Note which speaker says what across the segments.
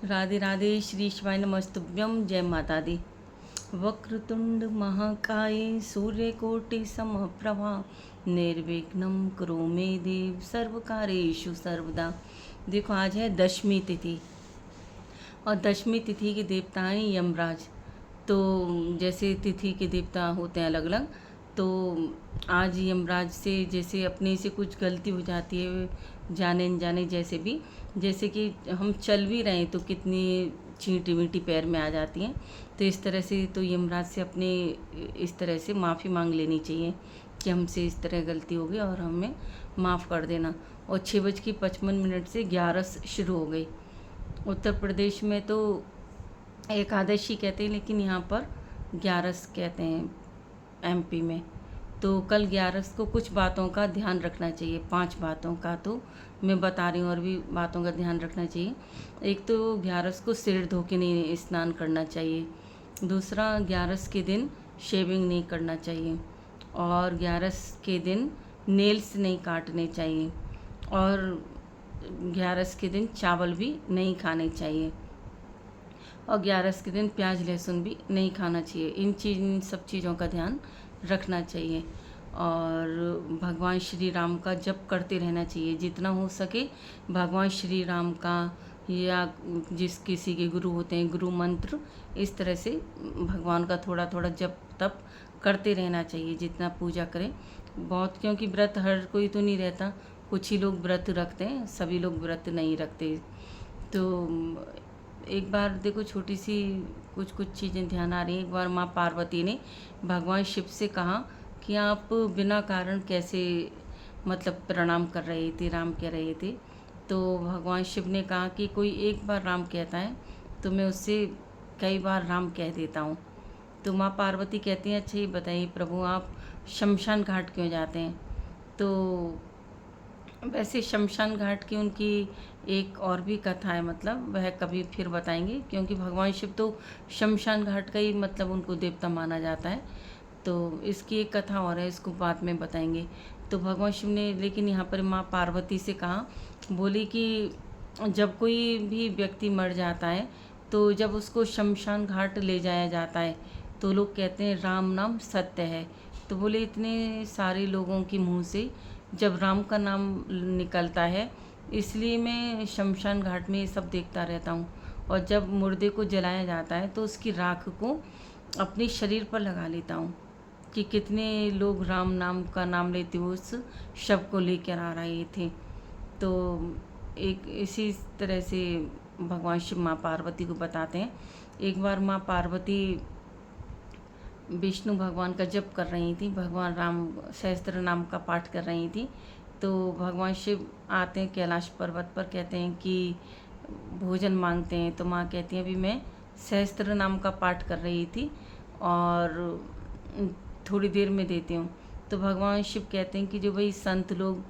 Speaker 1: राधे राधे श्री शिवाय नमस्तुभ्यं। जय माता दी। वक्रतुंड महाकाय सूर्यकोटि समप्रभा निर्विघ्नं कुरु मे देव सर्वकार्येषु सर्वदा। देखो आज है दशमी तिथि और दशमी तिथि के देवता हैं यमराज। तो जैसे तिथि के देवता होते हैं अलग अलग, तो आज यमराज से जैसे अपने से कुछ गलती हो जाती है जाने अनजाने, जैसे कि हम चल भी रहे हैं तो कितनी चींटी वींटी पैर में आ जाती हैं। तो इस तरह से तो यमराज से अपने इस तरह से माफ़ी मांग लेनी चाहिए कि हमसे इस तरह गलती हो गई और हमें माफ़ कर देना। और 6:55 से 11 शुरू हो गई। उत्तर प्रदेश में तो एकादशी कहते हैं, लेकिन यहाँ पर 11 कहते हैं एमपी में। तो कल 11 को कुछ बातों का ध्यान रखना चाहिए, 5 बातों का तो मैं बता रही हूँ, और भी बातों का ध्यान रखना चाहिए। एक तो 11 को सिर धो के नहीं स्नान करना चाहिए। दूसरा, 11 के दिन शेविंग नहीं करना चाहिए। और 11 के दिन नेल्स नहीं काटने चाहिए। और 11 के दिन चावल भी नहीं खाने चाहिए। और 11 के दिन प्याज लहसुन भी नहीं खाना चाहिए। इन सब चीज़ों का ध्यान रखना चाहिए। और भगवान श्री राम का जप करते रहना चाहिए जितना हो सके। भगवान श्री राम का या जिस किसी के गुरु होते हैं गुरु मंत्र, इस तरह से भगवान का थोड़ा थोड़ा जप तप करते रहना चाहिए जितना पूजा करें बहुत। क्योंकि व्रत हर कोई तो नहीं रहता, कुछ ही लोग व्रत रखते हैं, सभी लोग व्रत नहीं रखते। तो एक बार देखो, छोटी सी कुछ चीज़ें ध्यान आ रही हैं। एक बार माँ पार्वती ने भगवान शिव से कहा कि आप बिना कारण कैसे मतलब प्रणाम कर रहे थे, राम कह रहे थे। तो भगवान शिव ने कहा कि कोई एक बार राम कहता है तो मैं उससे कई बार राम कह देता हूँ। तो माँ पार्वती कहती हैं, अच्छा ये बताइए प्रभु, आप शमशान घाट क्यों जाते हैं? तो वैसे शमशान घाट की उनकी एक और भी कथा है, मतलब वह कभी फिर बताएंगे, क्योंकि भगवान शिव तो शमशान घाट का ही मतलब उनको देवता माना जाता है। तो इसकी एक कथा और है, इसको बाद में बताएंगे। तो भगवान शिव ने लेकिन यहाँ पर माँ पार्वती से कहा, बोली कि जब कोई भी व्यक्ति मर जाता है तो जब उसको शमशान घाट ले जाया जाता है तो लोग कहते हैं राम नाम सत्य है। तो बोले इतने सारे लोगों के मुंह से जब राम का नाम निकलता है, इसलिए मैं शमशान घाट में ये सब देखता रहता हूँ। और जब मुर्दे को जलाया जाता है तो उसकी राख को अपने शरीर पर लगा लेता हूँ कि कितने लोग राम नाम का नाम लेते हुए उस शव को लेकर आ रहे थे। तो एक इसी तरह से भगवान शिव माँ पार्वती को बताते हैं। एक बार माँ पार्वती विष्णु भगवान का जप कर रही थी, भगवान राम सहस्त्र नाम का पाठ कर रही थी। तो भगवान शिव आते हैं कैलाश पर्वत पर, कहते हैं कि भोजन मांगते हैं। तो माँ कहती हैं, अभी मैं सहस्त्र नाम का पाठ कर रही थी और थोड़ी देर में देती हूँ। तो भगवान शिव कहते हैं कि जो भाई संत लोग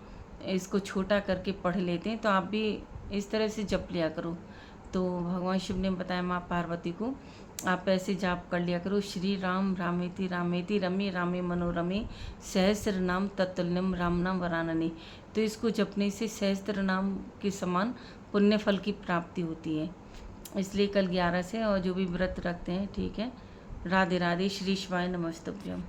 Speaker 1: इसको छोटा करके पढ़ लेते हैं, तो आप भी इस तरह से जप लिया करो। तो भगवान शिव ने बताया माँ पार्वती को, आप ऐसे जाप कर लिया करो, श्री राम रामेति रामेति रमे रामे मनोरमे सहस्त्र नाम तत्तुल्यम राम नाम वरानने। तो इसको जपने से सहस्त्र नाम के समान पुण्य फल की प्राप्ति होती है। इसलिए कल 11 से, और जो भी व्रत रखते हैं ठीक है। राधे राधे श्री शिवाय नमस्तुभ्यम।